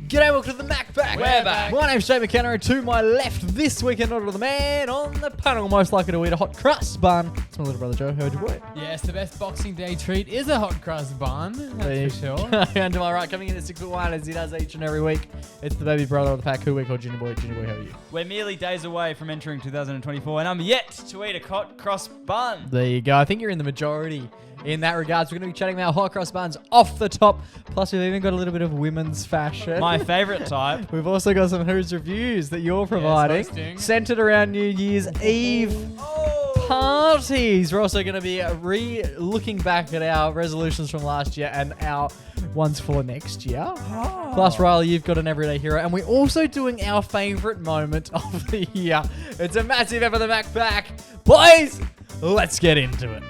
G'day, welcome to the MacPack. We're back. My name's Jay McKenna, and to my left this week in order to the man on the panel most likely to eat a hot crust bun. It's my little brother Joe. How'd you boy? Yes, the best Boxing Day treat is a hot crust bun. That's for sure. And to my right, coming in at 6'1" as he does each and every week, it's the baby brother of the pack who we call Junior Boy. Junior Boy, how are you? We're merely days away from entering 2024, and I'm yet to eat a hot cross bun. There you go. I think you're in the majority in that regards. We're going to be chatting about hot cross buns off the top. Plus, we've even got a little bit of women's fashion. My favourite type. We've also got some Who's reviews that you're providing, hosting. centered around New Year's Eve parties. We're also going to be looking back at our resolutions from last year and our ones for next year. Oh. Plus, Riley, you've got an everyday hero, and we're also doing our favourite moment of the year. It's a massive effort, the MacPack. Boys, let's get into it.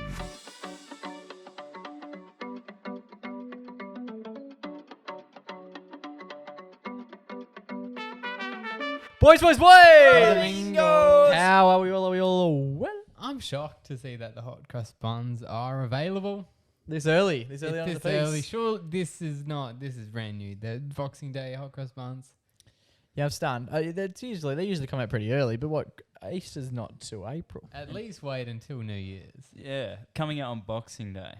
Boys, Flamingos. how are we all? Are we all well? I'm shocked to see that the hot crust buns are available. This early on This the piece. early. Sure, this is brand new. The Boxing Day hot crust buns. Yeah, I'm stunned. They usually come out pretty early, but what? Easter's not till April. At least wait until New Year's. Yeah, coming out on Boxing Day.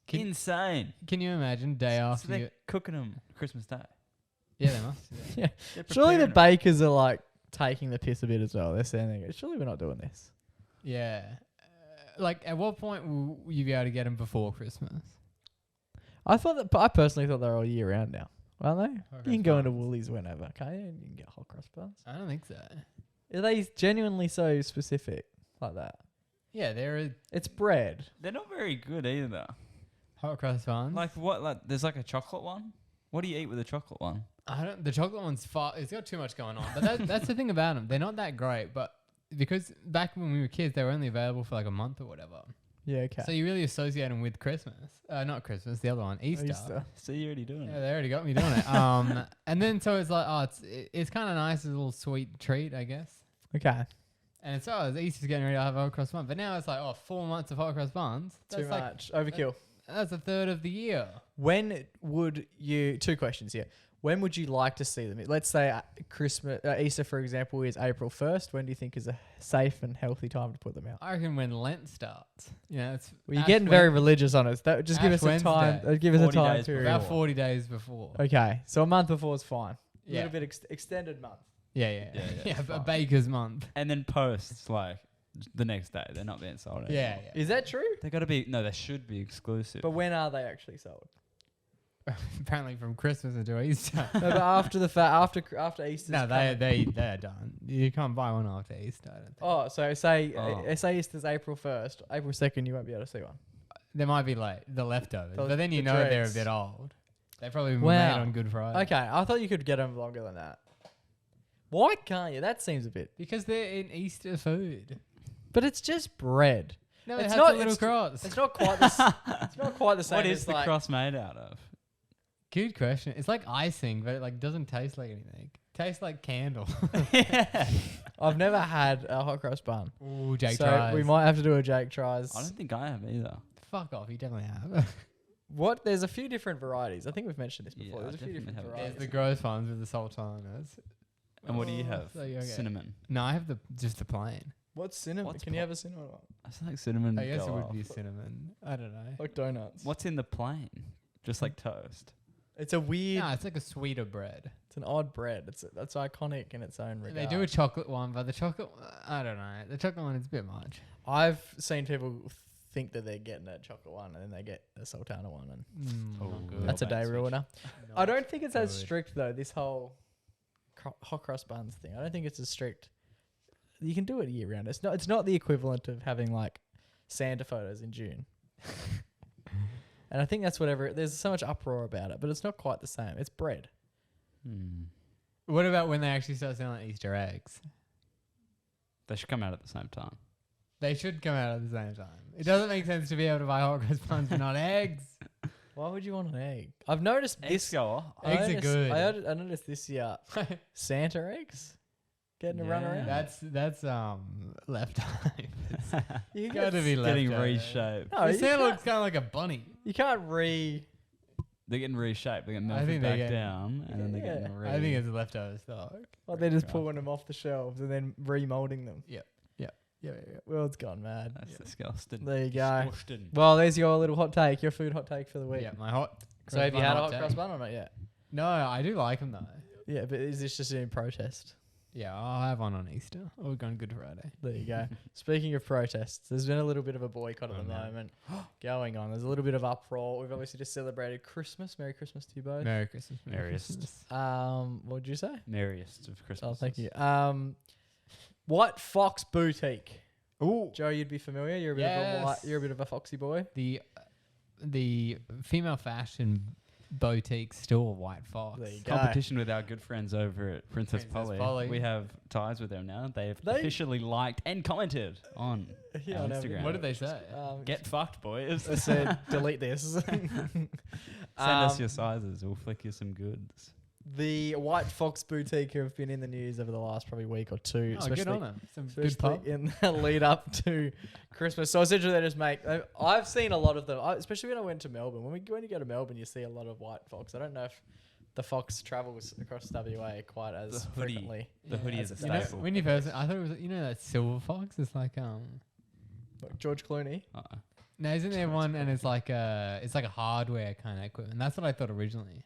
Can- Insane. Can you imagine day So after? they're cooking them Christmas Day. Yeah, they must. Yeah. They're Surely the preparing 'em. bakers are like taking the piss a bit as well. They're saying, surely we're not doing this. Yeah. Like, at what point will you be able to get them before Christmas? I personally thought they were all year round now. Aren't they? Hot You can crust go into buns. Woolies whenever, can't you? You can get hot cross buns. I don't think so. Are they genuinely so specific like that? Yeah, there are It's bread. They're not very good either. hot crust buns. Like what? Like there's like a chocolate one. What do you eat with a chocolate one? The chocolate one's far. It's got too much going on. But that's the thing about them. They're not that great. But because back when we were kids, they were only available for like a month or whatever. Yeah, okay. So you really associate them with Christmas. Not Christmas. The other one, Easter. So you're already doing Yeah, it. they already got me doing it. And then so it's like, it's kind of nice as a little sweet treat, I guess. Okay. And it's Easter's getting ready to have a hot cross bun. But now it's like 4 months of hot cross buns. That's Too like, much. Overkill. That's a third of the year. When would you? Two questions here. When would you like to see them? Let's say Easter, for example, is April 1st. When do you think is a safe and healthy time to put them out? I reckon when Lent starts. It's Well, you're Ash getting very religious on us. Just give Ash us a time. Wednesday. Give us a 40 time days period. about 40 days before. Okay, so a month before is fine. A Yeah. little bit extended month. Yeah. Yeah, Yeah, fine. a baker's month. And then posts like the next day. They're not being sold. Yeah, anymore. yeah. Is that true? They got to be. No, they should be exclusive. But when are they actually sold? Apparently from Christmas until Easter. No, but after the after Easter. No, they're done. You can't buy one after Easter. I don't think. Oh, so say Oh. say Easter's April 1st. April 2nd, you won't be able to see one. There might be like the leftovers, The- but then you the know they're a dregs. bit old. They probably were Wow. made on Good Friday. Okay, I thought you could get them longer than that. Why can't you? That seems a bit. Because they're in Easter food. But it's just bread. No, It's it has not- a little it's- cross. It's not quite the. It's not quite the same. what as is the like, cross made out of? Good question. It's like icing, but it like doesn't taste like anything. Tastes like candle. Yeah. I've never had a hot cross bun. Ooh, Jake so tries. we might have to do a Jake tries. I don't think I have either. Fuck off. You definitely have. What? There's a few different varieties. I think we've mentioned this before. Yeah, There's a I few different definitely have. There's varieties. the gross ones with the sultanas. And what do you Oh, have? so you- okay. Cinnamon. No, I have just the plain. What's cinnamon? What's Can you pop- have a cinnamon one? I feel like cinnamon. I guess it go would be off. cinnamon. I don't know. Like donuts. What's in the plain? Just like toast. It's a weird. No, it's like a sweeter bread. It's an odd bread. That's iconic in its own regard. They do a chocolate one, but the chocolate, I don't know. The chocolate one is a bit much. I've seen people think that they're getting a chocolate one and then they get a sultana one, and Oh, not good. that's a bait day switch. ruiner. I Not don't think it's as good. strict though. This whole hot cross buns thing. I don't think it's as strict. You can do it year round. It's not. It's not the equivalent of having like Santa photos in June. And I think that's whatever. There's so much uproar about it, but it's not quite the same. It's bread. What about when they actually start selling Easter eggs? They should come out at the same time. They should come out at the same time. It doesn't make sense to be able to buy hot cross buns but not eggs. Why would you want an egg? I've noticed Eggs this. go off. I Eggs are noticed- good. I noticed this year Santa eggs getting a run Yeah. around. That's leftovers. You Gotta get- be Getting leftovers. reshaped. No, The you Santa can't- looks kind of like a bunny. You can't They're getting reshaped. They're getting I melted think they're back getting- down, and then they're getting I think it's leftover stock. Like they're just Right. pulling them off the shelves and then remolding them. Yeah. World's gone mad. That's disgusting. There you go. Disgusting. Well, there's your little hot take, your food hot take for the week. Yeah, my hot. So have you had a hot take. cross bun or not yet? No, I do like them though. Yeah, but is this just in protest? Yeah, I'll have one on Easter. Or we're going Good Friday. There you go. Speaking of protests, there's been a little bit of a boycott at Oh, the no. moment going on. There's a little bit of uproar. We've obviously just celebrated Christmas. Merry Christmas to you both. Merry Christmas. Merriest. What did you say? Merriest of Christmas. Oh, thank you. White Fox Boutique. Ooh. Joe, you'd be familiar. You're a bit of a Yes. you're a bit of a foxy boy. The female fashion boutique store, White Fox. There you go. Competition with our good friends over at Princess Princess Polly. Polly. We have ties with them now. They've They- officially liked and commented on Yeah, our I know. Instagram. What did they say? Get fucked, boys. I said delete this. Send us your sizes. We'll flick you some goods. The White Fox Boutique have been in the news over the last probably week or two, Oh, good on them. Some good especially pub. in the lead up to Christmas. So essentially, they just make. I've seen a lot of them, especially when I went to Melbourne. When you go to Melbourne, you see a lot of White Fox. I don't know if the Fox travels across WA quite as The hoodie. frequently. The hoodie is a You know, staple. when you first, I thought it was, that Silver Fox. It's like Like George Clooney. No, isn't there one and it's like a hardware kind of equipment. That's what I thought originally.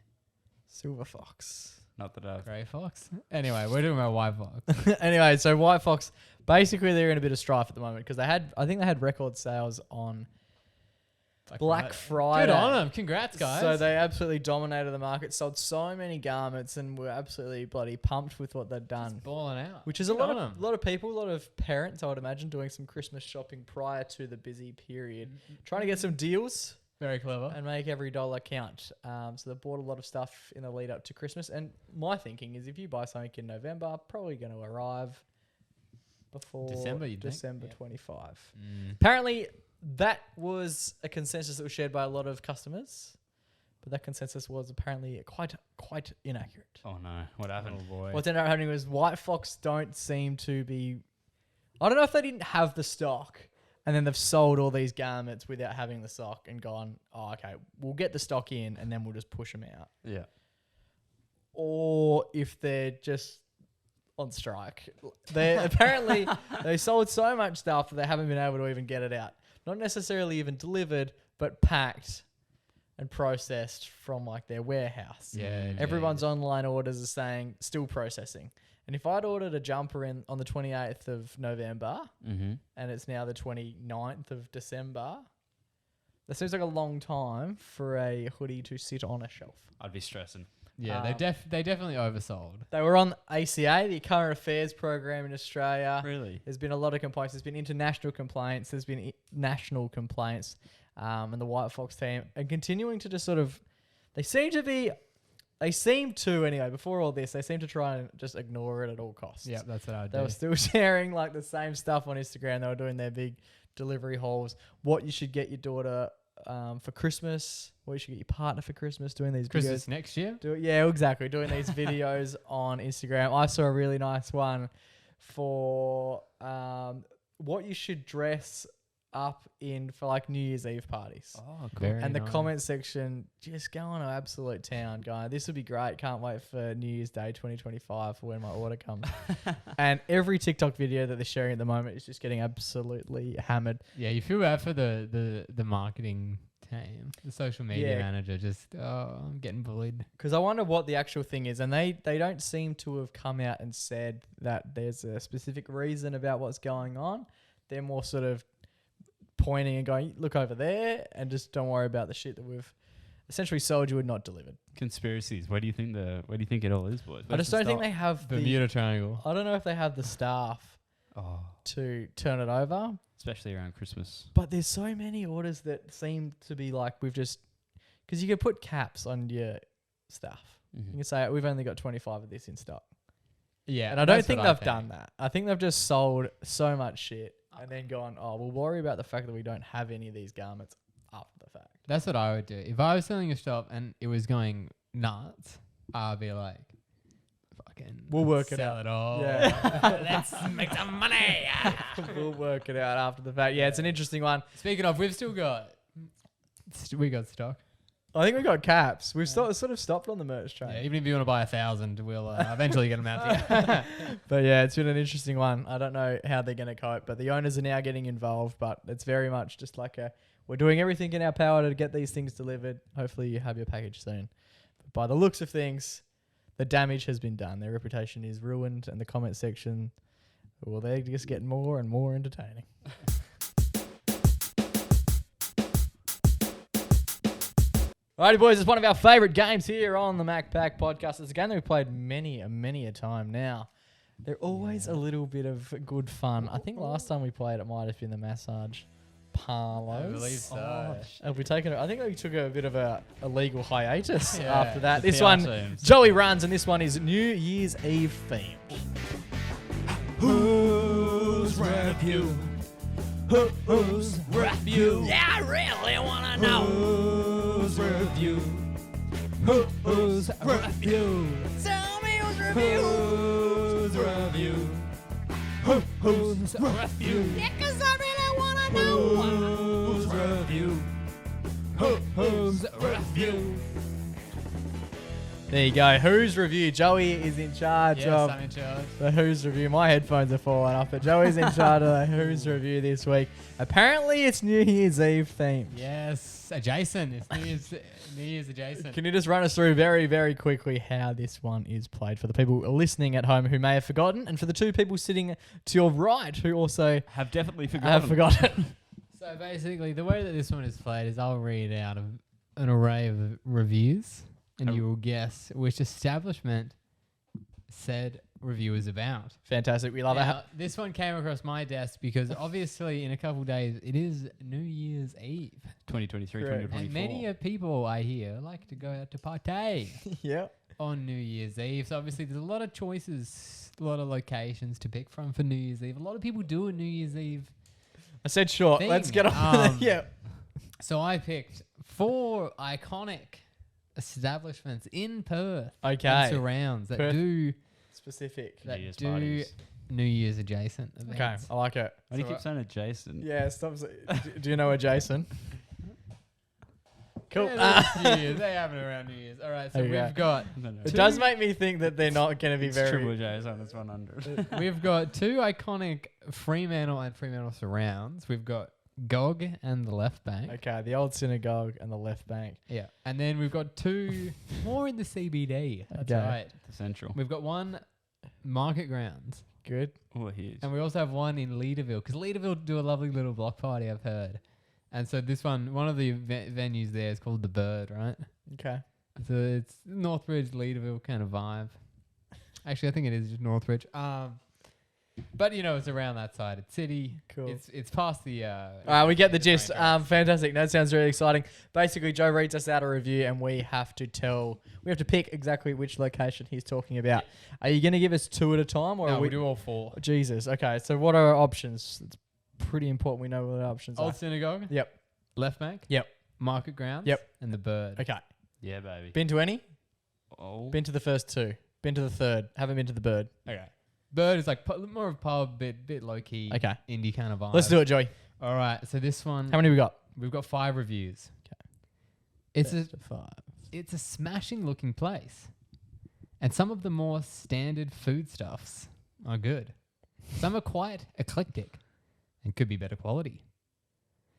Silver Fox. Not that I've. Grey Fox. Anyway, we're talking about White Fox. Anyway, so White Fox, basically they're in a bit of strife at the moment because I think they had record sales on Black Friday. Good on them. Congrats, guys. So they absolutely dominated the market, sold so many garments, and were absolutely bloody pumped with what they'd done. balling out. Which is a Good lot on of 'em. lot of people, a lot of parents, I would imagine, doing some Christmas shopping prior to the busy period, trying to get some deals Very clever. and make every dollar count. So they bought a lot of stuff in the lead up to Christmas. And my thinking is, if you buy something in November, probably going to arrive before December, you'd think? December Yep. 25. Mm. Apparently, that was a consensus that was shared by a lot of customers, but that consensus was apparently quite inaccurate. Oh no! What happened? Oh boy. What's ended up happening was White Fox don't seem to be. I don't know if they didn't have the stock, and then they've sold all these garments without having the stock and gone, oh, okay, we'll get the stock in and then we'll just push them out. Yeah. Or if they're just on strike. They apparently they sold so much stuff that they haven't been able to even get it out. Not necessarily even delivered, but packed and processed from like their warehouse. Yeah. Everyone's online orders are saying still processing. And if I'd ordered a jumper in on the 28th of November Mm-hmm. and it's now the 29th of December, that seems like a long time for a hoodie to sit on a shelf. I'd be stressing. Yeah, they definitely oversold. They were on ACA, the Current Affairs program in Australia. Really? There's been a lot of complaints. There's been international complaints. There's been national complaints. And the White Fox team are continuing to just sort of, they seem to anyway, before all this, they seem to try and just ignore it at all costs. Yeah, that's what I would They do. were still sharing like the same stuff on Instagram. They were doing their big delivery hauls. What you should get your daughter for Christmas. What you should get your partner for Christmas. Doing these Christmas videos. next year. Yeah, exactly. Doing these videos on Instagram. I saw a really nice one for what you should dress up in for like New Year's Eve parties. Oh, Very And the nice. comment section just going to absolute town, going, this would be great. Can't wait for New Year's Day 2025 for when my order comes. And every TikTok video that they're sharing at the moment is just getting absolutely hammered. Yeah, you feel bad for the marketing team, the social media Yeah. manager. Just I'm getting bullied. Because I wonder what the actual thing is. And they don't seem to have come out and said that there's a specific reason about what's going on. They're more sort of pointing and going, look over there, and just don't worry about the shit that we've essentially sold you and not delivered. Conspiracies. Where do you think it all is, boys? I just don't think they have Bermuda Triangle. I don't know if they have the staff Oh, to turn it over. especially around Christmas. But there's so many orders that seem to be like we've just, because you can put caps on your stuff. You can say we've only got 25 of this in stock. Yeah, And I don't that's think what they've done that. I think they've just sold so much shit and then gone, oh, we'll worry about the fact that we don't have any of these garments after the fact. That's what I would do. If I was selling a shop and it was going nuts, I'd be like, fucking We'll work it sell out. it all. Yeah. Let's make some money. We'll work it out after the fact. Yeah, it's an interesting one. Speaking of, we got stock. I think we got caps. We've sort of stopped on the merch train. Yeah, even if you want to buy 1,000, we'll eventually get them out to you. But yeah, it's been an interesting one. I don't know how they're going to cope, but the owners are now getting involved. But it's very much just like we're doing everything in our power to get these things delivered. Hopefully you have your package soon. But by the looks of things, the damage has been done. Their reputation is ruined, and the comment section, well, they just get more and more entertaining. Alrighty, boys, it's one of our favourite games here on the MacPack podcast. It's a game that we've played many a time now. They're always a little bit of good fun. I think last time we played it might have been the massage parlours. I believe so. Have we taken it? I think we took a bit of a legal hiatus Yeah, after that. the This PR one, teams. Joey runs, and this one is New Year's Eve themed. Who's review? Who's review? Yeah, I really want to know. Who's review? Who's review? Tell me who's review. Who's review? Who's review? Yeah, 'cause I really want to know. Who's review? Who's review? There you go. Who's review? Joey is in charge Yes, of I'm in charge. the Who's review. My headphones are falling off, but Joey's in charge of the Who's review this week. Apparently, it's New Year's Eve themed. Yes, adjacent. It's New Year's adjacent. Can you just run us through very, very quickly how this one is played for the people listening at home who may have forgotten, and for the two people sitting to your right who also Have definitely forgotten. have forgotten? So basically, the way that this one is played is I'll read out an array of reviews, and you will guess which establishment said review is about. Fantastic. We love it. Now, this one came across my desk because obviously in a couple of days it is New Year's Eve. 2023, Correct. 2024. And many people I hear like to go out to party Yeah. on New Year's Eve. So obviously there's a lot of choices, a lot of locations to pick from for New Year's Eve. A lot of people do a New Year's Eve. I said short. Thing. Let's get on with it. Yeah. So I picked 4 iconic establishments in Perth Okay. and surrounds that Perth do Specific. that Year's do parties. New Year's adjacent events. Okay. I like it. Why do you So, keep saying adjacent? yeah, stop. Do you know a Jason? Cool. Yeah, that's New Year's. They have it around New Year's. All right, so There you we've got No, no. It does make me think that they're not going to be It's Triple very. J, so it's 100. we've got 2 iconic Fremantle and Fremantle surrounds. We've got Gog and the Left Bank. Okay, the old synagogue and the left bank. Yeah, and then we've got 2 more in the CBD. That's Okay. right. The central. We've got 1 Market Grounds, Good. Oh, huge. and we also have 1 in Leaderville because Leaderville do a lovely little block party. I've heard, and so this one of the venues there is called the Bird, right? Okay. So it's Northbridge, Leaderville kind of vibe. Actually, I think it is just Northbridge. But you know, it's around that side. It's city. Cool. It's past the. We get the train gist. tracks. Fantastic. That sounds really exciting. Basically, Joe reads us out a review, and we have to pick exactly which location he's talking about. Are you going to give us 2 at a time, or No, are we do all 4. Jesus. Okay. So what are our options? It's pretty important. We know what our options Old are. Synagogue. Yep. Left Bank. Yep. Market Grounds. Yep. And the Bird. Okay. Yeah, baby. Been to any? Oh. Been to the first 2. Been to the third. Haven't been to the Bird. Okay. Bird is like more of a pub, bit low key. Okay. Indie kind of vibe. Let's do it, Joey. All right. So this one, How many we got? we've got 5 reviews. Okay. It's Best of 5. a smashing looking place, and some of the more standard foodstuffs are good. Some are quite eclectic and could be better quality.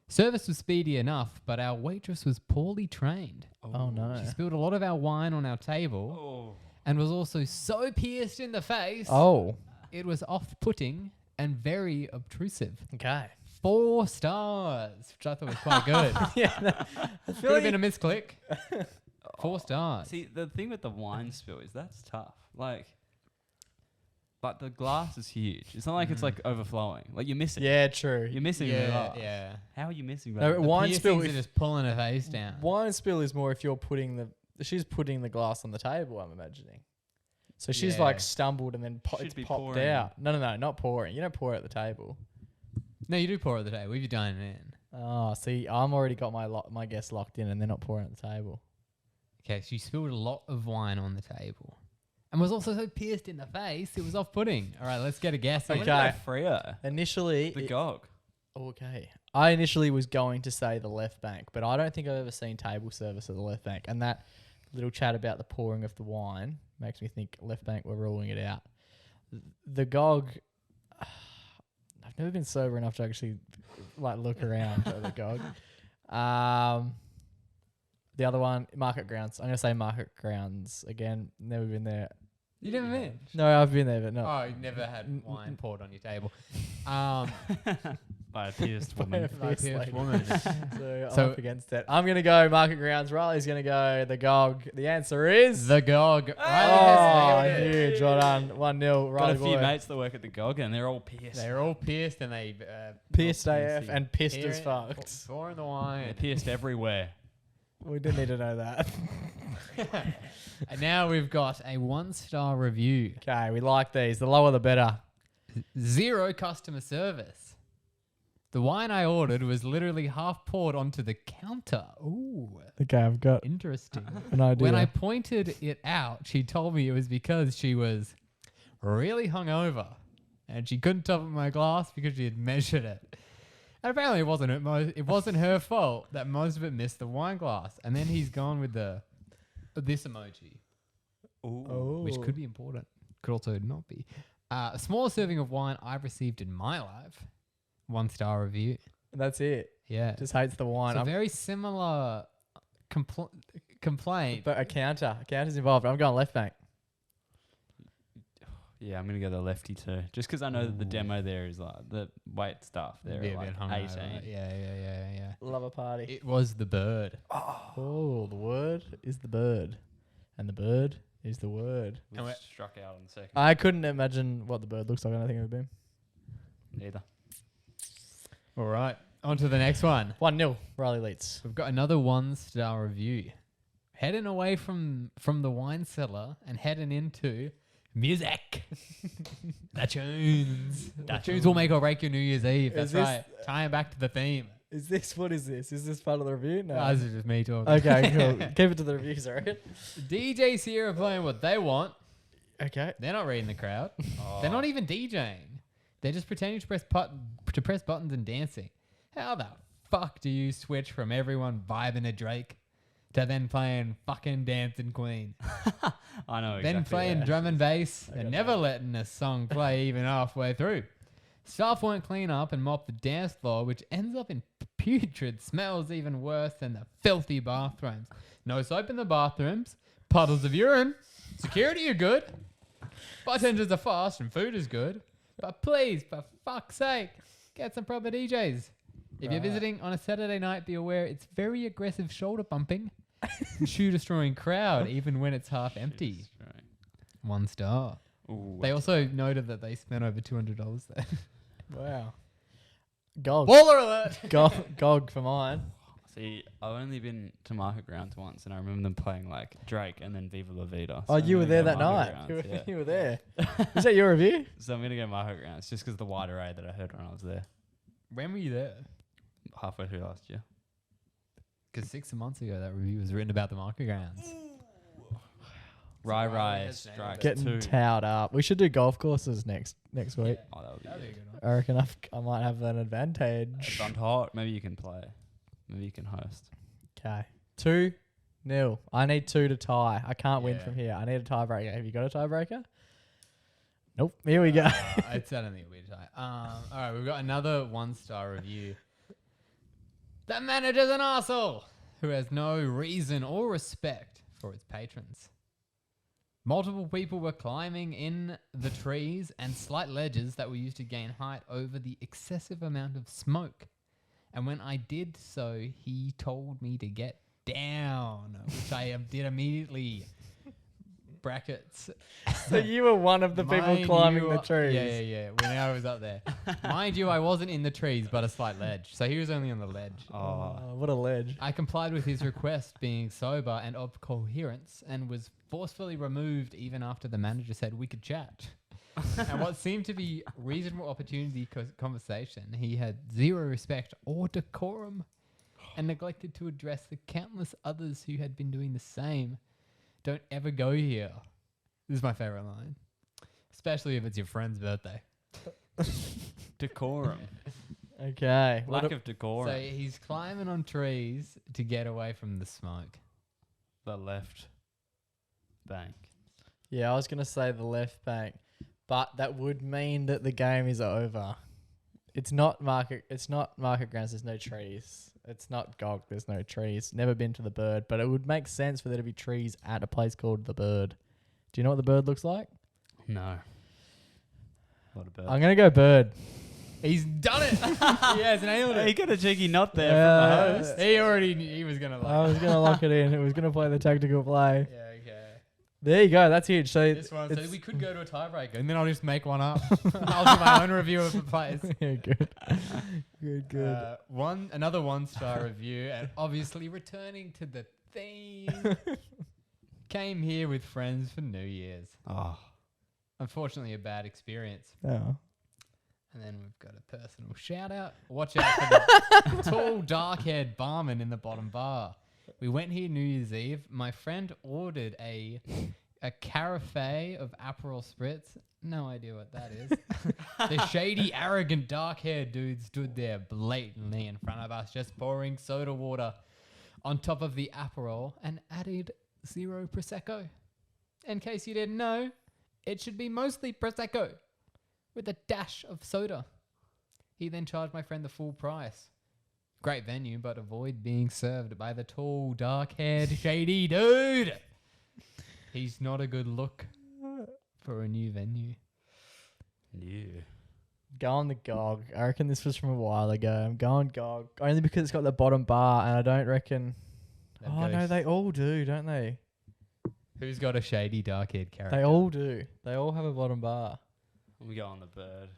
Service was speedy enough, but our waitress was poorly trained. Oh, no. She spilled a lot of our wine on our table Oh. and was also so pierced in the face, Oh. it was off-putting and very obtrusive. Okay. 4 stars, which I thought was quite good. Yeah. I Could have been a misclick. 4 stars. See, the thing with the wine spill is that's tough. Like the glass is huge. It's not like it's like overflowing. Like you're missing. Yeah, true. You're missing the yeah, glass. yeah. How are you missing No, that? The wine spill. piercings are just pulling her face down. Wine spill is more if you're she's putting the glass on the table, I'm imagining. So she's Yeah. like stumbled and then Should it's be popped pouring. out. No, not pouring. You don't pour it at the table. No, you do pour at the table. We've done it in. Oh, see, I'm already got my guests locked in and they're not pouring at the table. Okay, she spilled a lot of wine on the table. And was also so pierced in the face, it was off-putting. All right, let's get a guess. I'm here. Okay. gonna go Freo. Initially, The Gog. Okay. I initially was going to say the left bank, but I don't think I've ever seen table service at the left bank. And that little chat about the pouring of the wine makes me think left bank, we're ruling it out. The GOG, I've never been sober enough to actually look around at the GOG. The other one, Market Grounds. I'm going to say Market Grounds again. Never been there. You never been? No, I've been there, but not. Oh, you never had wine poured on your table. By a pierced By woman. a By a fierce pierced lady. woman. So I'm So- up against it. I'm going to go Market Grounds. Riley's going to go the GOG. The answer is... The GOG. Oh, Riley has nailed it. huge. Well done. 1-0. Got Riley a few boy. mates that work at the GOG and they're all pierced. They're all pierced and they Pissed Not AF piercing. and pissed as fuck. pouring the They're wine. pierced everywhere. We didn't need to know that. And now we've got a 1-star review. Okay, we like these. The lower the better. 0 customer service. The wine I ordered was literally half poured onto the counter. Ooh, Okay, I've got interesting. an idea. When I pointed it out, she told me it was because she was really hungover and she couldn't top up my glass because she had measured it. And apparently it wasn't her fault that most of it missed the wine glass. And then he's gone with this emoji, which could be important, could also not be. A small serving of wine I've received in my life. 1-star review. That's it. Yeah. Just hates the wine. It's a very similar complaint. But a counter. A counter's involved. I'm going left bank. Yeah, I'm going to go the lefty too. Just because I know that the demo there is like the weight stuff there Yeah, are like hungover. 18. Yeah. Love a party. It was the bird. Oh, the word is the bird. And the bird is the word. We And we're- struck out on the second. I couldn't imagine what the bird looks like. I don't think it would be. Neither. All right. On to the next one. 1-0. Riley leads. We've got another 1-star review. Heading away from the wine cellar and heading into music. The tunes. The tunes will make or break your New Year's Eve. That's Is this- right. Tying back to the theme. What is this? Is this part of the review? No. Oh, this is just me talking. Okay, cool. Keep it to the reviews, alright? DJs here are playing what they want. Okay. They're not reading the crowd. Oh. They're not even DJing. They're just pretending to press buttons and dancing. How the fuck do you switch from everyone vibing to Drake to then playing fucking Dancing Queen? I know exactly. Then playing that. drum and bass I and got never letting a song play even halfway through. Staff won't clean up and mop the dance floor, which ends up in putrid smells even worse than the filthy bathrooms. No soap in the bathrooms, puddles of urine. Security are good. Bartenders are fast and food is good. But please, for fuck's sake, get some proper DJs. If you're Right. visiting on a Saturday night, be aware it's very aggressive shoulder bumping. Shoe destroying crowd, even when it's half empty. Jesus Christ. 1 star. Ooh, They also noted that they spent over $200 there. Wow. Gog. Baller alert! Gog for mine. see, I've only been to Market Grounds once, and I remember them playing like Drake and then Viva La Vida. Oh, I'm you were gonna there go that Market night. Grounds, yeah. You were there. Is that your review? So I'm gonna go Market Grounds just because the wide array that I heard when I was there When were you there? halfway through last year. Because 6 months ago, that review was written about the market grounds. Rai Riley Rai has nailed strikes it. Getting two. towed up. We should do golf courses next week. Oh, that would be That'd be a good. good one. I reckon I might have an It's advantage. on hot. Maybe you can play. Maybe you can host. Okay. 2-0. I need 2 to tie. I can't win Yeah. from here. I need a tiebreaker. Have you got a tiebreaker? Nope. Here we go. I don't think it'll be tight. All right, we've got another 1-star review. The manager's an arsehole who has no reason or respect for its patrons. Multiple people were climbing in the trees and slight ledges that were used to gain height over the excessive amount of smoke. And when I did so, he told me to get down, which I did immediately. Brackets. So you were one of the people Mind climbing you, the trees. Yeah. When I was up there. Mind you, I wasn't in the trees, but a slight ledge. So he was only on the ledge. Oh, What a ledge. I complied with his request being sober and of coherence and was forcefully removed even after the manager said we could chat. And what seemed to be reasonable opportunity conversation, he had zero respect or decorum and neglected to address the countless others who had been doing the same. Don't ever go here. This is my favorite line. Especially if it's your friend's birthday. decorum. Okay. Lack of decorum. So he's climbing on trees to get away from the smoke. The left bank. Yeah, I was gonna say the left bank, but that would mean that the game is over. It's not market. It's not market grounds. There's no trees. It's not GOG. There's no trees. Never been to the Bird, but it would make sense for there to be trees at a place called the Bird. Do you know what the Bird looks like? No. What a bird. I'm gonna go Bird. He's done it. He has nailed He it. got a cheeky nut there from the host. He already knew he was gonna like. I was gonna lock it in. It was gonna play the tactical play. Yeah. Okay. There you go. That's huge. So This one. So it's- we could go to a tiebreaker, and then I'll just make one up. I'll do my own review of the plays. yeah, good. Good. Another 1-star review, and obviously returning to the theme. Came here with friends for New Year's. Oh. Unfortunately, a bad experience. Oh. And then we've got a personal shout out. Watch out for the tall, dark-haired barman in the bottom bar. We went here New Year's Eve. My friend ordered a carafe of Aperol Spritz. No idea what that is. The shady, arrogant, dark-haired dude stood there blatantly in front of us, just pouring soda water on top of the Aperol and added 0 Prosecco. In case you didn't know, it should be mostly Prosecco with a dash of soda. He then charged my friend the full price. Great venue, but avoid being served by the tall, dark-haired, shady dude. He's not a good look for a new venue. Yeah. Going the GOG. I reckon this was from a while ago. I'm going GOG only because it's got the bottom bar, and I don't reckon. That Oh no, goes- they all do, don't they? Who's got a shady, dark-haired character? They all do. They all have a bottom bar. We go on the Bird.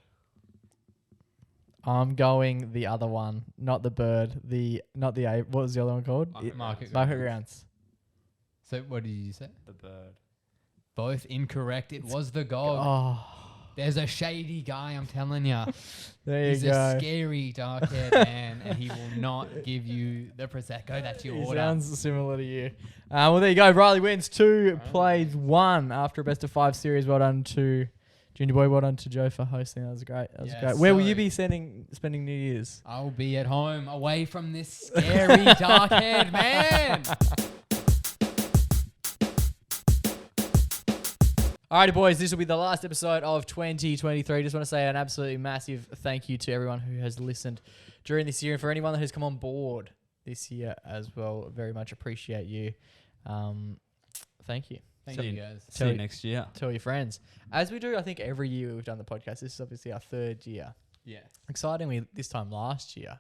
I'm going the other one, not the Bird. Not the A. What was the other one called? Market Market Grounds. So what did you say? The Bird. Both incorrect. It was the GOG. Oh, There's a shady guy, I'm telling you. there He's you go. a scary, dark-haired man, and he will not give you the Prosecco that you He order. sounds similar to you. Well, there you go. Riley wins 2 plays 1 after a best of 5 series. Well done to Junior Boy. Well done to Joe for hosting. That was great. That was Yeah, great. Where will so- you be spending New Year's? I'll be at home, away from this scary, dark-haired man. Alrighty, boys, this will be the last episode of 2023. Just want to say an absolutely massive thank you to everyone who has listened during this year and for anyone that has come on board this year as well. Very much appreciate you. Thank you. Thank you, guys. See you next year. Tell your friends. As we do, I think, every year we've done the podcast. This is obviously our 3rd year. Yeah. Excitingly, this time last year,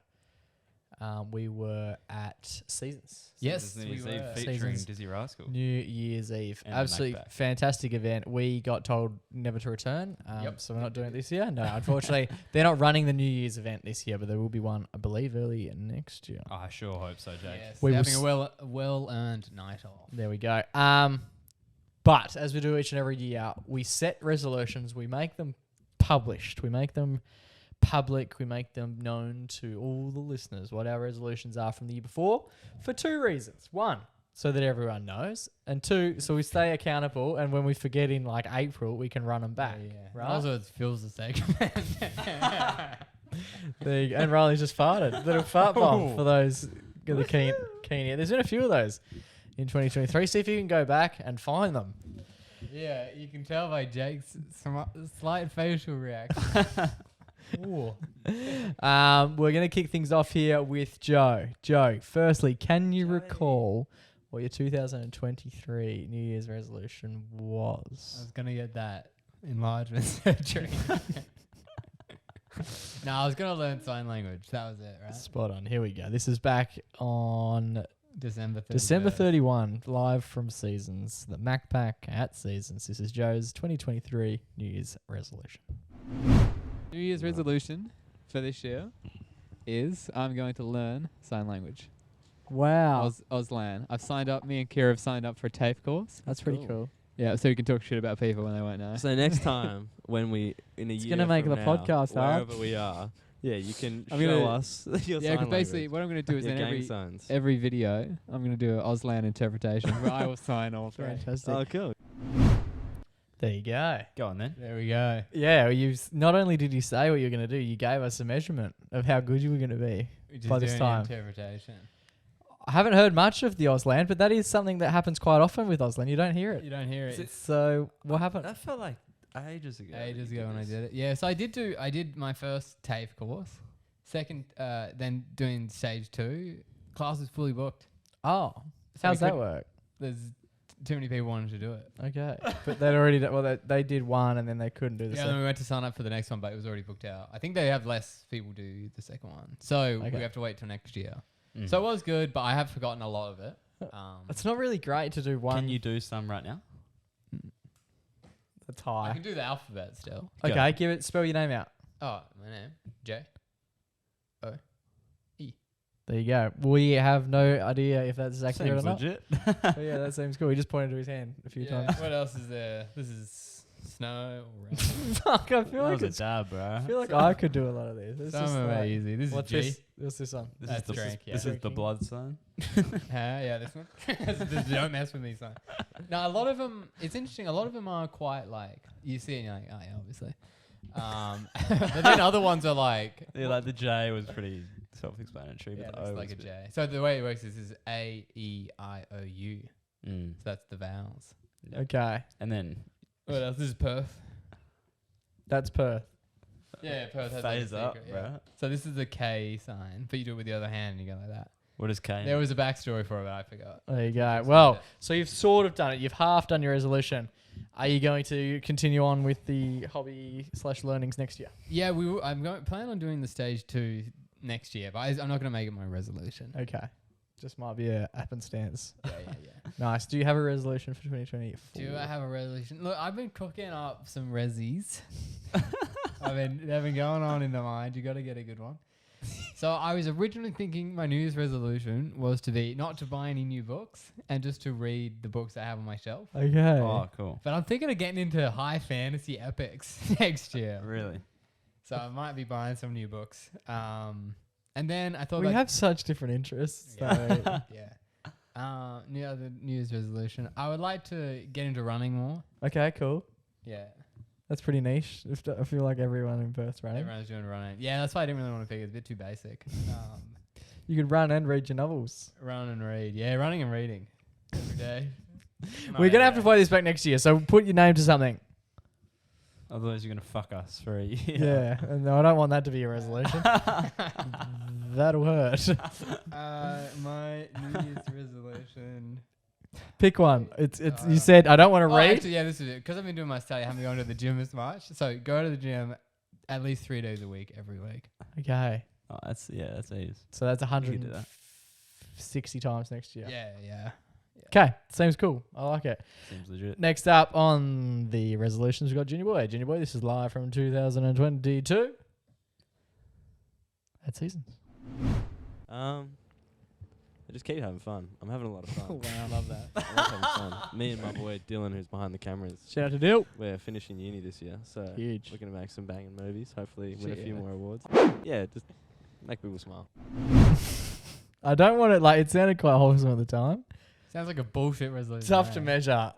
we were at Seasons. Yes, New we Year's Eve were. featuring Seasons. Dizzy Rascal. New Year's Eve. And the Absolutely MacPack. fantastic event. We got told never to return, Yep. so we're not doing it this year. No, unfortunately, they're not running the New Year's event this year, but there will be one, I believe, early next year. I sure hope so, Jake. Yes, We will having a well-earned night off. There we go. But as we do each and every year, we set resolutions. We make them published. We make them public. We make them known to all the listeners what our resolutions are from the year before for 2 reasons. 1, so that everyone knows. And 2, so we stay accountable. And when we forget in like April, we can run them back. Yeah. Right? Also, it feels the segment. There you go. And Riley's just farted. Little fart bomb for those the keen ear. There's been a few of those in 2023. See if you can go back and find them. Yeah, you can tell by Jake's slight facial reaction. Ooh. We're going to kick things off here with Joe. Joe, firstly, can you recall what your 2023 New Year's resolution I was? was going to get that enlargement surgery. No, I was going to learn sign language. That was it, right? Spot on. Here we go. This is back on December 31st. December 31, live from Seasons, the MacPack at Seasons. This is Joe's 2023 New Year's resolution. New Year's resolution for this year is I'm going to learn sign language. Wow. Auslan. I've signed up. Me and Kira have signed up for a TAFE course. That's pretty cool. Yeah, so we can talk shit about people when they won't know. So next time when we in a It's year gonna make from the now, podcast hard. wherever we are, yeah, you can I'm show gonna- us your Yeah, sign because basically language, what I'm going to do is your in gang signs. every video, I'm going to do an Auslan interpretation where I will sign all three. Fantastic. Oh, cool. There you go. Go on then. There we go. Yeah, not only did you say what you're going to do, you gave us a measurement of how good you were going to be. Which is By this doing time. interpretation. I haven't heard much of the Auslan, but that is something that happens quite often with Auslan. You don't hear You it. don't hear it. So what happened? That felt like ages ago. Ages ago when I did it. Yeah, so I did my first TAFE course. Second, then doing stage 2. Class was fully booked. Oh, So how's we that could- work? There's too many people wanting to do it. Okay, but they'd already they did one and then they couldn't do the Yeah, second. then we went to sign up for the next one, but it was already booked out. I think they have less people do the second one. So Okay. we have to wait till next year. Mm. So it was good, but I have forgotten a lot of it. It's not really great to do one. Can you do some right now? That's I high. can do the alphabet still. Okay, spell your name out. Oh, my name, J. There you go. We have no idea if that's accurate Seems or not. legit. But yeah, that seems cool. He just pointed to his hand a few Yeah, times. what else is there? This is snow or rain. Fuck, I feel That like was a dab, bro. I feel like I could do a lot of these. It's Some just of them are like, easy. This what's is G. this? What's this one? This That's is the drink, yeah. This is the Drinking. blood sign. Yeah, this one. This don't mess with me, son. No, a lot of them. It's interesting. A lot of them are quite like you see, and you're like, oh yeah, obviously. But then other ones are like, Yeah, like the J was pretty self-explanatory, yeah, but the looks O like was a bit- J. So the way it works is A E I O U. Mm. So that's the vowels. Yeah. Okay, And then What else? This is Perth. that's Perth. Yeah, Perth has like a phase up, secret, yeah. bro. So this is the K sign, but you do it with the other hand and you go like that. What is K? There was a backstory for it, but I forgot. There you go. Well, so you've sort of done it. You've half done your resolution. Are you going to continue on with the hobby/learnings next year? Yeah, I'm going plan on doing the stage 2 next year, but I'm not going to make it my resolution. Okay, just might be a happenstance. Yeah. Nice. Do you have a resolution for 2024? Do I have a resolution? Look, I've been cooking up some resis. They've been going on in the mind. You got to get a good one. So I was originally thinking my New Year's resolution was to be not to buy any new books and just to read the books I have on my shelf. Okay. Oh, cool. But I'm thinking of getting into high fantasy epics next year. Really? So I might be buying some new books. And then I thought We have such different interests. So yeah. New Year's resolution. I would like to get into running more. okay, cool. Yeah. That's pretty niche. I feel like everyone in Perth's running. Everyone's doing running. Yeah, that's why I didn't really want to pick it. It's a bit too basic. You could run and read your novels. Run and read. Yeah, running and reading every day. We're gonna have to play this back next year. So put your name to something. Otherwise, you're gonna fuck us for a year. Yeah. And no, I don't want that to be a resolution. That'll hurt. My New Year's resolution. Pick one. It's. You said I don't want to Oh, read. actually, yeah, this is it. Because I've been doing my study, I haven't gone to the gym as much. So go to the gym at least 3 days a week, every week. Okay. Oh, that's easy. So that's You could do that. 160 times next year. Yeah. Okay. Seems cool. I like it. Seems legit. Next up on the resolutions, we've got Junior Boy. Junior Boy, this is live from 2022. At Seasons. I just keep having fun. I'm having a lot of fun. Wow, I love that. I love having fun. Me and my boy Dylan, who's behind the cameras, Shout out to Dill. we're finishing uni this year, so Huge. we're gonna make some banging movies. Hopefully, win a Shit, few yeah. more awards. Yeah, just make people smile. I don't want it, it sounded quite wholesome at the time. Sounds like a bullshit resolution. Tough to measure.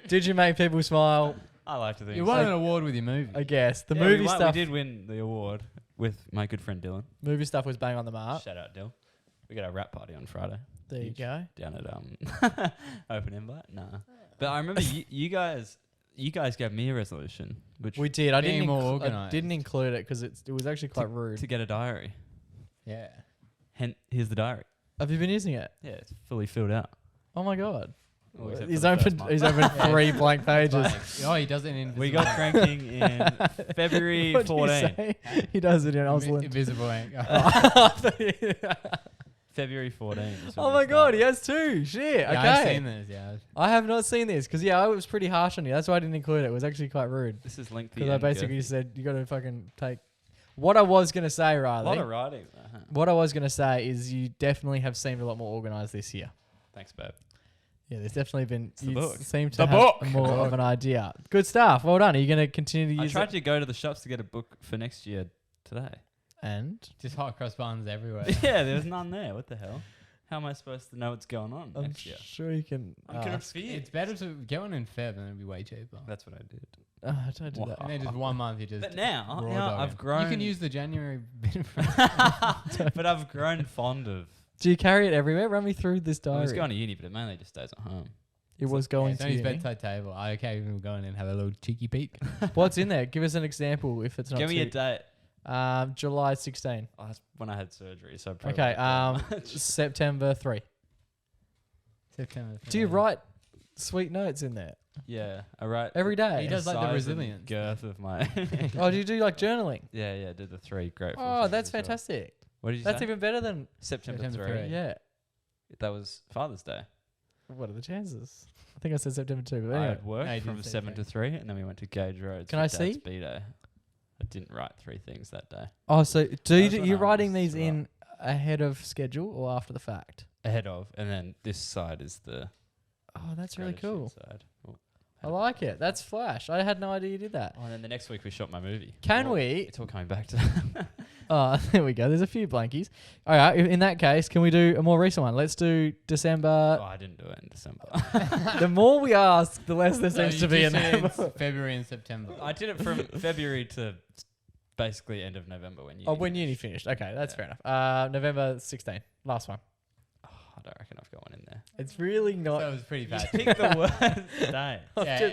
Did you make people smile? I like to think. You won an award with your movie. I guess. The Yeah, movie we stuff. We did win the award with my good friend Dylan. Movie stuff was bang on the mark. Shout out, Dylan. We got a rap party on Friday. There you Huge. go. Down at Open Invite. Nah, but I remember you guys gave me a resolution, which We did. I Being didn't, more I organised. didn't include it because it was actually quite rude. to get a diary. Yeah. Here's the diary. Have you been using it? Yeah, it's fully filled out. Oh my god. Well, except He's for the first opened. month. He's opened 3 blank pages. Oh, he does it in We got cranking in February What did he 14. say? He does it in Auslan. Invisible ink. February 14. is when Oh we my god, started. he has 2. Shit. Yeah, Okay. I've seen this, yeah. I have not seen this because I was pretty harsh on you. That's why I didn't include it. It was actually quite rude This is lengthy. because I and basically girthy. said you got to fucking take. What I was gonna say, a lot Riley. of writing. What I was gonna say is you definitely have seemed a lot more organised this year. Thanks, babe. Yeah, there's definitely been. the You book. seem to The have book. more of an idea. Good stuff. Well done. Are you gonna continue to I use tried it? to go to the shops to get a book for next year today. And Just hot cross buns everywhere. Yeah, there was none there. What the hell? How am I supposed to know what's going on I'm next year? sure you can. I'm ask. confused. It's better to get one in Feb and it'd be way cheaper. That's what I did. Don't do that. And then just 1 month you just. But now raw dog I've it. grown. You can use the January bit. But I've grown fond of. Do you carry it everywhere? Run me through this I diary. was going to uni, but it mainly just stays at home. it was going It's to on his uni. bedside table. I okay, we'll go in and have a little cheeky peek. What's in there? Give us an example if it's not Give me a too... date. July 16. Oh, that's when I had surgery, so probably Okay, not that much. September 3. September. Do you write sweet notes in there Yeah, I write every day? He does like the size and resilience. girth of my. Oh, do you do like journaling? Yeah, did the 3 grateful. Oh, things that's as well. fantastic. What did you That's say? even better than... September September 3. Yeah. That was Father's Day. What are the chances? I think I said September 2. But I anyway. had work No, you from didn't say 7 to three. 3, and then we went to Gage Roads. Can for I Dad's see? B-Day. I didn't write 3 things that day. Oh, so That was when you're I writing was these right. in ahead of schedule or after the fact? Ahead of, and then this side is the. Oh, that's really gratitude cool. Side. Oh, I like it. That's flash. I had no idea you did that. Oh, and then the next week we shot my movie. Can Well, we? It's all coming back to. Oh, there we go. There's a few blankies. All right. In that case, can we do a more recent one? Let's do December. Oh, I didn't do it in December. The more we ask, the less there So seems you to be just in said there. February and September. I did it from February to basically end of November when you. Oh, when uni finished. Okay, that's Yeah. fair enough. November 16. Last one. Oh, I don't reckon I've got one in there. It's really So not. it was pretty You bad. pick the worst day. Yeah,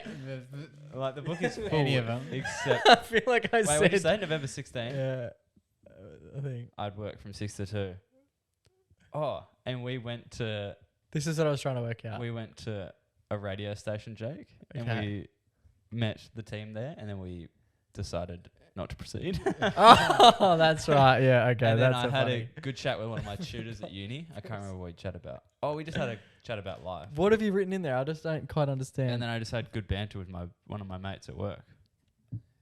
Like the book is full. Any of 'em. Except. I feel like I Wait, what did you said. say? November 16th? Yeah. I think. I'd work from 6 to 2. Oh, and we went to This is what I was trying to work out. we went to a radio station, Jake, and Okay. we met the team there, and then we decided not to proceed. Oh, that's right. Yeah. Okay. and then That's I so had funny. a good chat with one of my tutors at uni. I can't remember what we chat about. Oh, we just had a chat about life. What have you written in there? I just don't quite understand. And then I just had good banter with one of my mates at work.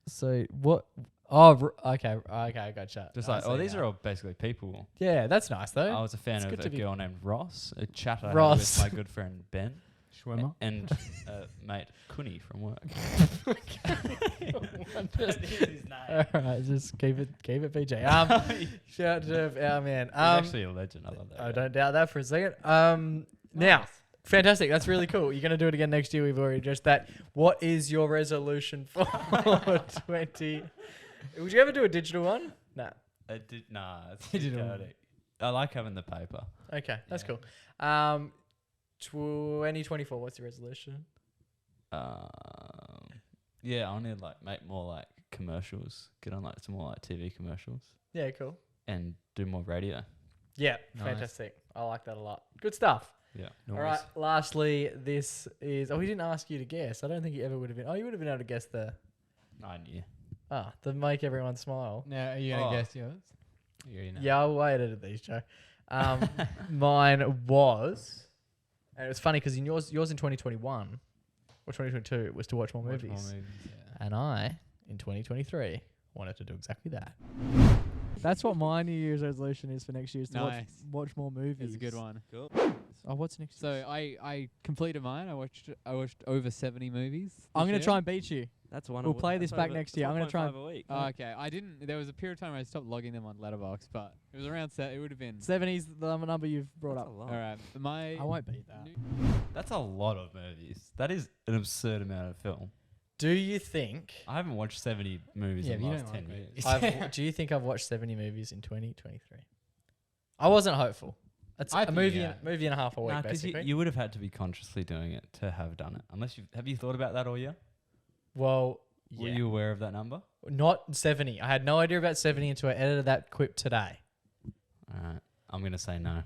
So what? Oh, okay. I gotcha. Just I like, see oh, these now. are all basically people. Yeah, that's nice though. I was a fan It's of good a to be- girl named Ross, a chat I had Ross. with my good friend Ben, Schwimmer. and mate Kuni from work. All right, just keep it PG. Shout out to our man. He's actually a legend. I love that. I guy. don't doubt that for a second. Now, fantastic. That's really cool. You're going to do it again next year. We've already addressed that. What is your resolution for 20? Would you ever do a digital one? No. Nah, it's Digital. chaotic. I like having the paper. Okay, that's Yeah. cool. 2024. What's your resolution? Yeah, I want to like make more like commercials. Get on like some more like TV commercials Yeah, cool. and do more radio. Yeah, Nice. fantastic. I like that a lot. Good stuff. Yeah. All right. Lastly, this is. Oh, we didn't ask you to guess. I don't think you ever would have been. Oh, you would have been able to guess the. I knew. The make everyone smile. Now, are you going to Oh. guess yours? You already know. Yeah, I edited these, Joe. Mine was, and it was funny because yours in 2021 or 2022 was to watch more Watch movies, more movies. and I in 2023 wanted to do exactly that. That's what my New Year's resolution is for next year: is to Nice. watch more movies. It's a good one. Cool. Oh, what's next? So I completed mine. I watched over 70 movies. I'm this gonna year. try and beat you. That's one. We'll play this back next year. I'm gonna try and- a week. Oh, okay. I didn't. There was a period of time where I stopped logging them on Letterboxd, but it was around. It would have been. 70's the number you've brought That's up. a lot. All right. My. I won't beat that. That's a lot of movies. That is an absurd amount of film. Do you think? I haven't watched 70 movies Yeah, in but the you last don't 10 like years. Do you think I've watched 70 movies in 2023? I wasn't hopeful. It's I a think, movie, yeah. movie and a half a week, Nah, 'cause basically. you would have had to be consciously doing it to have done it. Unless have you thought about that all year? Well, Were yeah. you aware of that number? Not 70. I had no idea about 70 until I edited that clip today. All right. I'm going to say no.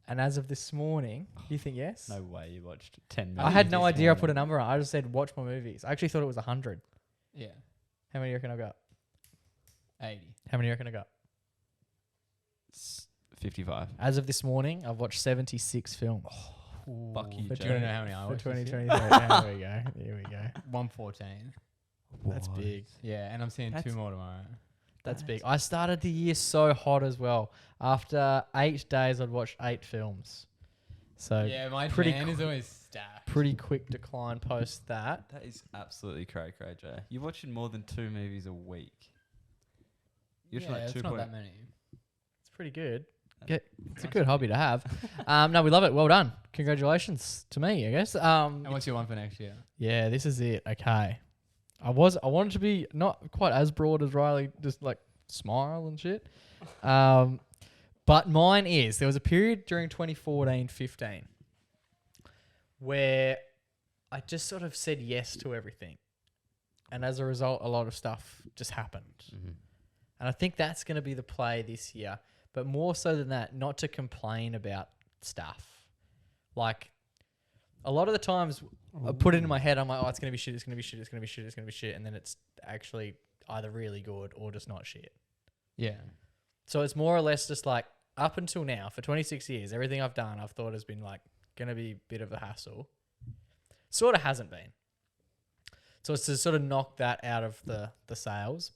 And as of this morning, you think yes? No way you watched 10 movies. I had no this idea I put a morning. number on. I just said watch more movies. I actually thought it was 100. Yeah. How many do you reckon I got? 80. How many do you reckon I got? 55. As of this morning, I've watched 76 films. Fuck you, For Joe. Do you want to know how many I For watched this year? 2023. There we go. Here we go. 114. That's big. Yeah, and I'm seeing That's- 2 more tomorrow. That's big. I started the year so hot as well. After 8 days, I'd watched 8 films. So Yeah, my pretty plan is qu- always stacked. pretty quick decline post that. That is absolutely cray, Jay. You're watching more than 2 movies a week. You're Yeah, watching like it's 2 not that many. It's pretty good. It's a good hobby to have. No, we love it. Well done. Congratulations to me, I guess. And what's your one for next year? Yeah, this is it. Okay. I wanted to be not quite as broad as Riley, just like smile and shit. But mine is, there was a period during 2014-15 where I just sort of said yes to everything. And as a result, a lot of stuff just happened. Mm-hmm. And I think that's going to be the play this year. But more so than that, not to complain about stuff. Like, a lot of the times I put it in my head, I'm like, oh, it's going to be shit, it's going to be shit, it's going to be shit, it's going to be shit. And then it's actually either really good or just not shit. Yeah. So it's more or less just like, up until now, for 26 years, everything I've done, I've thought has been like, going to be a bit of a hassle. Sort of hasn't been. So it's to sort of knock that out of the sails.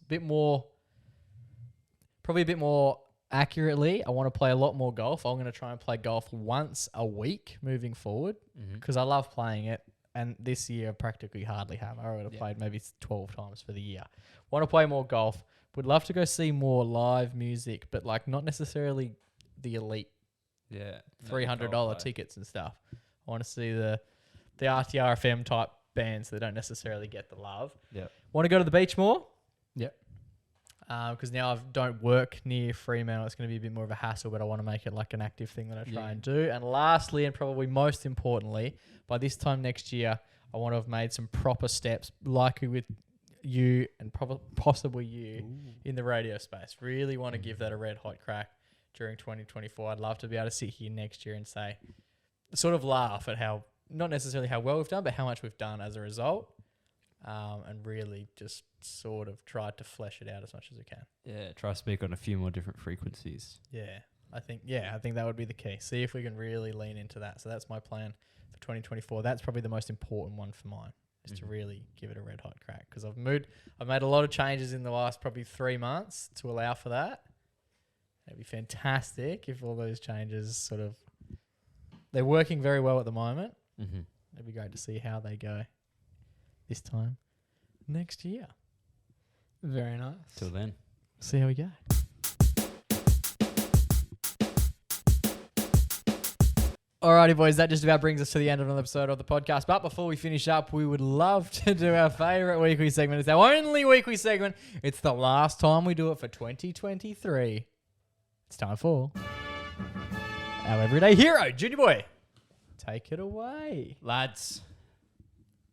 Probably a bit more accurately, I want to play a lot more golf. I'm going to try and play golf once a week moving forward because I love playing it. And this year, I practically hardly have. I would have played maybe 12 times for the year. Want to play more golf. Would love to go see more live music, but like not necessarily the elite $300 tickets and stuff. I want to see the RTRFM type bands that don't necessarily get the love. Yeah. Want to go to the beach more? Yep. Because now I don't work near Fremantle. It's going to be a bit more of a hassle, but I want to make it like an active thing that I try and do. And lastly, and probably most importantly, by this time next year, I want to have made some proper steps, likely with you and possibly you in the radio space. Really want to give that a red hot crack during 2024. I'd love to be able to sit here next year and say, sort of laugh at how, not necessarily how well we've done, but how much we've done as a result. And really just sort of tried to flesh it out as much as we can. Yeah, try to speak on a few more different frequencies. I think that would be the key. See if we can really lean into that. So that's my plan for 2024. That's probably the most important one for mine, is to really give it a red hot crack. Because I've made a lot of changes in the last probably 3 months to allow for that. It'd be fantastic if all those changes they're working very well at the moment. It'd be great to see how they go this time next year. Very nice. Till then. See how we go. Alrighty, boys, that just about brings us to the end of another episode of the podcast. But before we finish up, we would love to do our favourite weekly segment. It's our only weekly segment. It's the last time we do it for 2023. It's time for our everyday hero, Junior Boy. Take it away. Lads,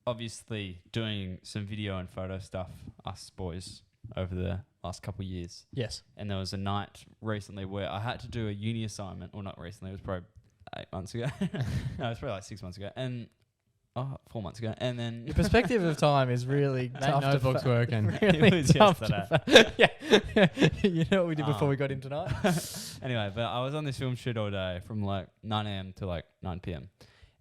obviously doing some video and photo stuff, us boys, over the last couple of years. Yes. And there was a night recently where I had to do a uni assignment. Well, not recently. It was probably 8 months ago. No, it was probably like 6 months ago. And 4 months ago. And then... Your perspective of time is really tough. That notebook's working. Really It was tough yesterday. yeah. You know what we did before we got in tonight? Anyway, but I was on this film shoot all day from like 9 a.m. to like 9 p.m.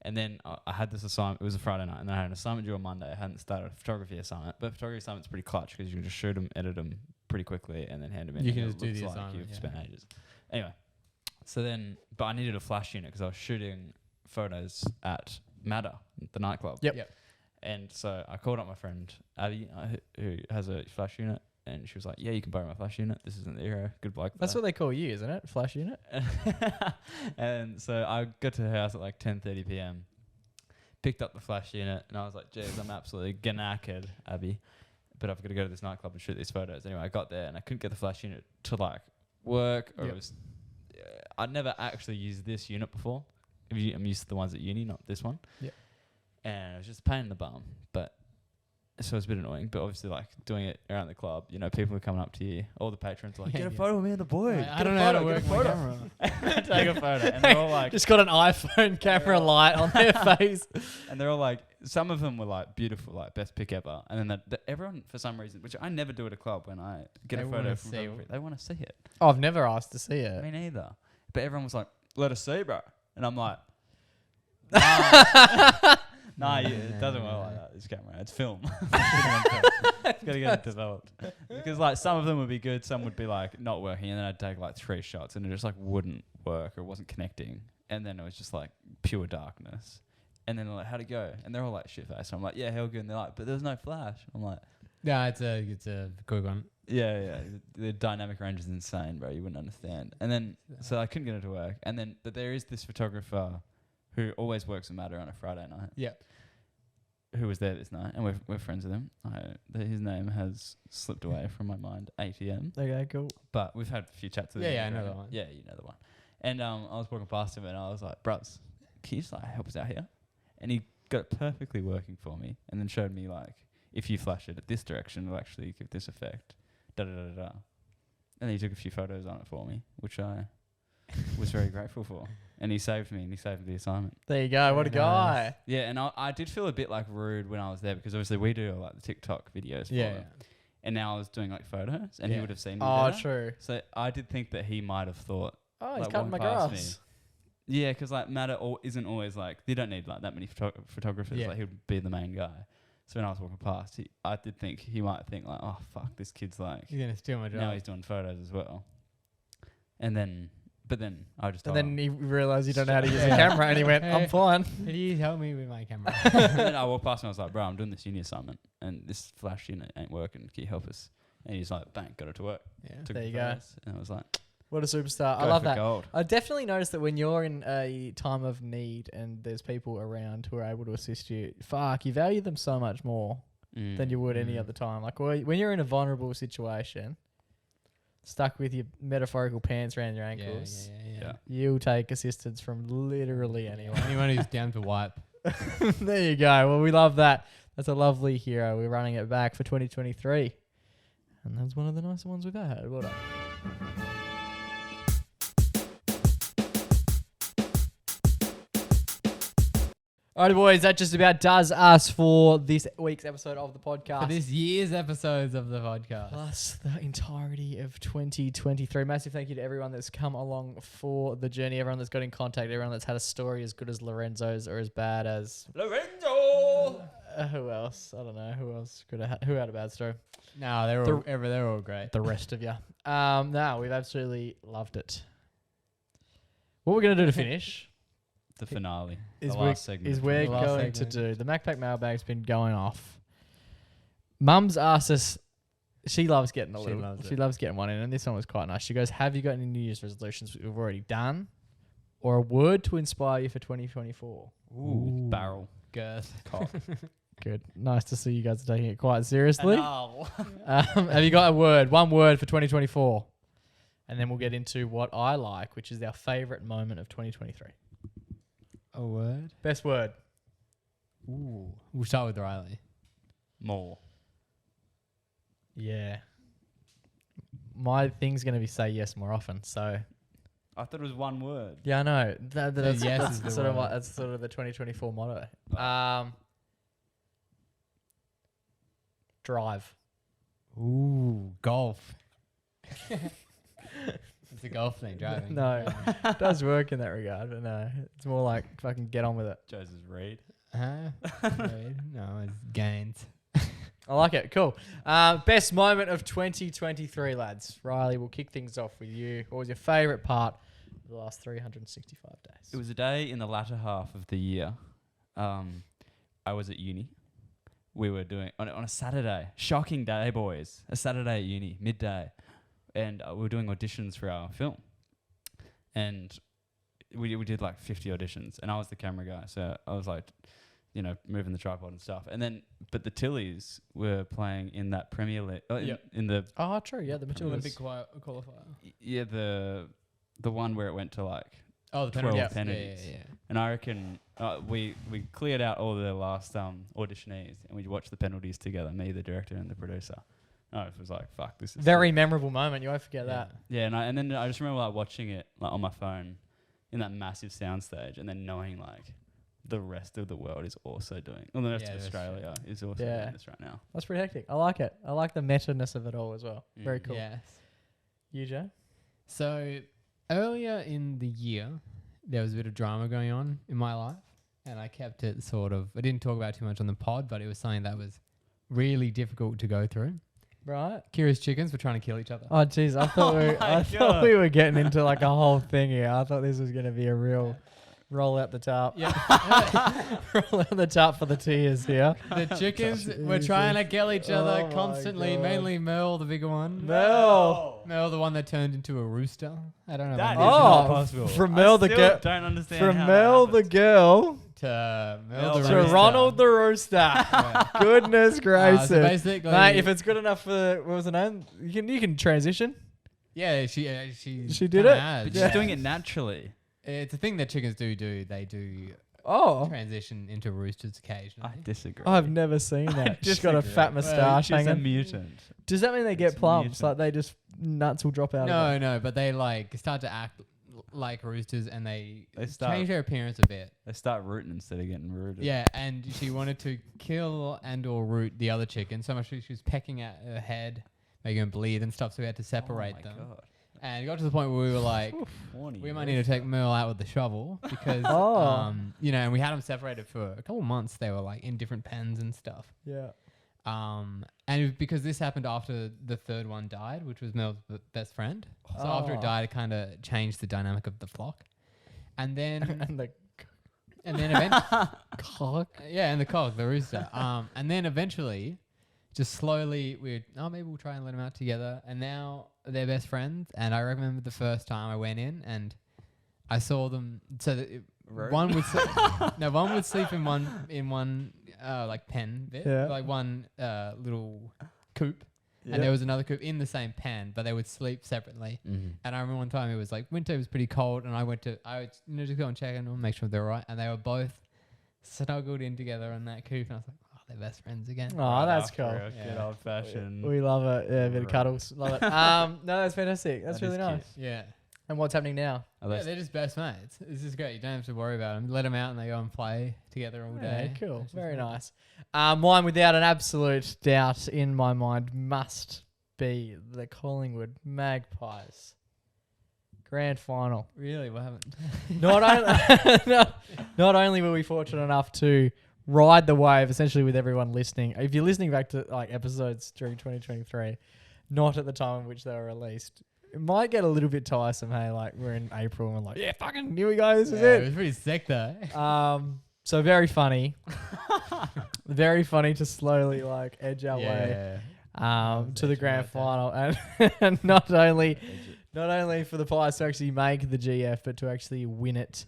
And then I had this assignment. It was a Friday night. And then I had an assignment due on Monday. I hadn't started a photography assignment. But photography assignment's pretty clutch because you can just shoot them, edit them pretty quickly and then hand them in. You and can it just do looks the like assignment, You've spent ages. Anyway, so then... But I needed a flash unit because I was shooting photos at Matter, the nightclub. Yep. And so I called up my friend Abby, who has a flash unit, and she was like, "Yeah, you can borrow my flash unit. This isn't the era. Good bloke." That's what they call you, isn't it? Flash unit? And so I got to her house at like 10:30 p.m. Picked up the flash unit, and I was like, "Geez, I'm absolutely knackered, Abby, but I've got to go to this nightclub and shoot these photos." Anyway, I got there, and I couldn't get the flash unit to like work, or it was. I'd never actually used this unit before. I'm used to the ones at uni, not this one. Yep. And it was just a pain in the bum, but so it's a bit annoying. But obviously, like doing it around the club, you know, people are coming up to you. All the patrons are like, "Get a photo of me and the boy." I don't know how to work my camera. Take a photo, and they're all like, Just got an iPhone camera light on their face. and they're all like, some of them were like beautiful, like best pick ever, and then everyone for some reason, which I never do at a club when I get They a photo wanna from see photography, they want to see it. Oh, I've never asked to see it. Me neither. But everyone was like, "Let us see, bro," and I'm like. Nah, it doesn't work like that. This camera, it's film. It's gotta get it developed. Because like some of them would be good, some would be like not working, and then I'd take like 3 shots, and it just like wouldn't work or wasn't connecting, and then it was just like pure darkness. And then they're like, "How'd it go?" And they're all like shit faced. I'm like, "Yeah, hell good." And they're like, "But there's no flash." I'm like, Yeah, it's a quick one. Yeah. The dynamic range is insane, bro. You wouldn't understand. And then, so I couldn't get it to work. And then, but there is this photographer who always works with Matter on a Friday night. Yeah. Who was there this night, and we're friends with him. His name has slipped away from my mind. ATM. Okay, cool. But we've had a few chats with him. Yeah, I know the one. Yeah, you know the one. And I was walking past him, and I was like, "Bruz, can you just like help us out here?" And he got it perfectly working for me, and then showed me like, if you flash it at this direction, it'll actually give this effect. Da da da da. And he took a few photos on it for me, which I was very grateful for. And he saved me, and he saved the assignment. There you go. What a Very nice. guy. Yeah, and I did feel a bit like rude when I was there because obviously we do like the TikTok videos for them. And now I was doing like photos, and he Yeah. would have seen me Oh, there. true. So I did think that he might have thought, Oh, he's like, cutting my walking past grass. yeah, because like Matter isn't always like, they don't need like that many photographers. Yeah. Like he would be the main guy. So when I was walking past, I did think he might think like, oh fuck, this kid's like, He's gonna steal my job. now he's doing photos as well. But then I just And told then him. he realised you don't know how to use a Yeah. camera, and he went, "I'm fine." Please help me with my camera. And then I walked past and I was like, bro, I'm doing this uni assignment, and this flash unit ain't working. Can you help us? And he's like, bang, got it to work. Yeah. Took There the you go. photos, and I was like, What a superstar. I go love for that. gold. I definitely noticed that when you're in a time of need and there's people around who are able to assist you, you value them so much more than you would any Mm. other time. Like when you're in a vulnerable situation, stuck with your metaphorical pants around your ankles, Yeah. you'll take assistance from literally anyone. Anyone who's down to wipe. There you go. Well, we love that. That's a lovely hero. We're running it back for 2023. And that's one of the nicer ones we've had. Well done. Alrighty, boys, that just about does us for this week's episode of the podcast. For this year's episodes of the podcast. Plus the entirety of 2023. Massive thank you to everyone that's come along for the journey, everyone that's got in contact, everyone that's had a story as good as Lorenzo's or as bad as... Lorenzo! who else? I don't know. Who else could have who had a bad story? No, they're all great. The rest of you. No, we've absolutely loved it. What we're going to do to finish The finale. is the we're, last segment. is of we're The last going to segment. do... The MacPack mailbag's been going off. Mum's asked us... She loves getting a She little... loves She it. loves getting one in, and this one was quite nice. She goes, have you got any New Year's resolutions that we've already done? Or a word to inspire you for 2024? Ooh. Barrel. Girth. Cock. Good. Nice to see you guys are taking it quite seriously. Anal. Have you got a word? One word for 2024. And then we'll get into what I like, which is our favourite moment of 2023. A word? Best word. Ooh. We'll start with Riley. More. Yeah. My thing's going to be say yes more often. So, I thought it was one word. yeah, I know. That's, yes that's is the sort of word. like, that's sort of the 2024 motto. Drive. Ooh. Golf. It's a golf thing, driving. No. It does work in that regard, but no. It's more like fucking get on with it. Joseph Reed. Huh? Wait, no, it's gains. I like it. Cool. Best moment of 2023, lads. Riley, we'll kick things off with you. What was your favourite part of the last 365 days? It was a day in the latter half of the year. I was at uni. We were doing on a Saturday. Shocking day, boys. A Saturday at uni, midday, and we were doing auditions for our film. And we did like 50 auditions, and I was the camera guy, so I was like, moving the tripod and stuff. And then, but the Tillies were playing in that Premier League. Yep. In the Oh, true. Yeah, the Matildas. Olympic qualifier. yeah the one where it went to like Oh, the 12 penalties. penalties. Yeah. And I reckon we cleared out all the last auditionees, and we watched the penalties together, me, the director, and the producer. It was like, fuck, this is Very memorable moment. You won't forget Yeah. that. yeah. And then I just remember like watching it like on my phone in that massive soundstage, and then knowing like the rest of the world is also doing, well, the rest Yeah, of that's Australia is also Yeah. doing this right now. That's pretty hectic. I like it. I like the meta-ness of it all as well. Very cool. Yes. You, Joe? So earlier in the year, there was a bit of drama going on in my life, and I kept it sort of. I didn't talk about it too much on the pod, but it was something that was really difficult to go through. Right. Curious chickens were trying to kill each other. Oh, jeez. I thought my I thought God. we were getting into like a whole thing here. I thought this was going to be a real Roll out the top. Yeah. Roll out the top for the tears here. The chickens were trying to kill each other Oh my constantly. God. Mainly Merle, the bigger one. Mel. Merle, the one that turned into a rooster. I don't know. That if is I not Oh, possible. from I Mel the still girl. don't understand From how Mel that the happens. girl to Merle Mel the the to rooster. Ronald the rooster. Yeah. Goodness gracious. So basically, Mate, if it's good enough for what was the name? You can transition. yeah, she She did kinda it? has. But Yeah. she's doing it naturally. It's a thing that chickens do. They do Oh, transition into roosters occasionally. I disagree. I've never seen that. She's got a disagree. fat moustache She's a hanging. mutant. Does that mean they get It's plumps? mutant. Like they just nuts will drop out of it? No, but they like start to act like roosters, and they They start- change their appearance a bit. They start rooting instead of getting rooted. Yeah, and she wanted to kill and or root the other chicken so much she was pecking at her head, making her bleed and stuff. So we had to separate Oh my them. God. And it got to the point where we were like, Horny we might need to take Merle out with the shovel because, Oh. and we had them separated for a couple months. They were like in different pens and stuff. Yeah. And it was because this happened after the third one died, which was Mel's best friend. So after it Oh. died, it kind of changed the dynamic of the flock. And then, And the and then eventually, cock. yeah, and the cock, the rooster. And then eventually, just slowly, maybe we'll try and let them out together. And now they're best friends. And I remember the first time I went in and I saw them. So that one would one would sleep in one like pen bit, Yeah. like one little coop. Yeah. And there was another coop in the same pen, but they would sleep separately. Mm-hmm. And I remember one time it was like winter was pretty cold, and I would just go and check on them, make sure they're all right. And they were both snuggled in together in that coop, and I was like, oh, they're best friends again. Oh, that's cool. Good Yeah. old fashioned. We love it. Yeah, a bit of Right. cuddles. Love it. No, that's fantastic. That's That really is nice. cute. Yeah. And what's happening now? Yeah, they're just best mates. This is great. You don't have to worry about them. Let them out and they go and play together all day. Yeah, cool. It's just Very great. nice. Mine, without an absolute doubt in my mind, must be the Collingwood Magpies grand final. Really? What happened? Not only, not only were we fortunate enough to ride the wave, essentially with everyone listening. If you're listening back to like episodes during 2023, not at the time in which they were released, it might get a little bit tiresome. Hey, like we're in April and we're like, yeah, fucking here we go. This is Yeah, it. it was pretty sick though. So very funny, very funny to slowly like edge our way to the edge grand right there. final, and not only for the Pies to actually make the GF, but to actually win it,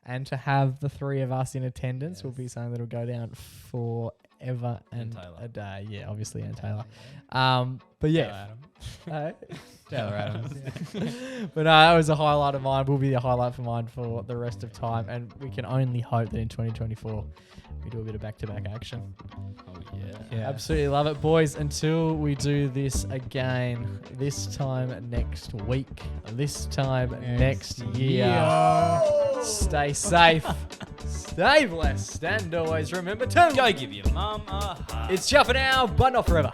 and to have the three of us in attendance will be something that'll go down forever and Taylor. a day. Yeah, obviously, and Taylor. But yeah. Taylor Adams. But no, that was a highlight of mine. Will be a highlight for mine for the rest of time, and we can only hope that in 2024 we do a bit of back-to-back action. Oh yeah. Yeah. Absolutely love it, boys. Until we do this again, this time next week, this time next year. Stay safe, stay blessed, and always remember to Go give your mum a hug. it's Chuff for now, but not forever.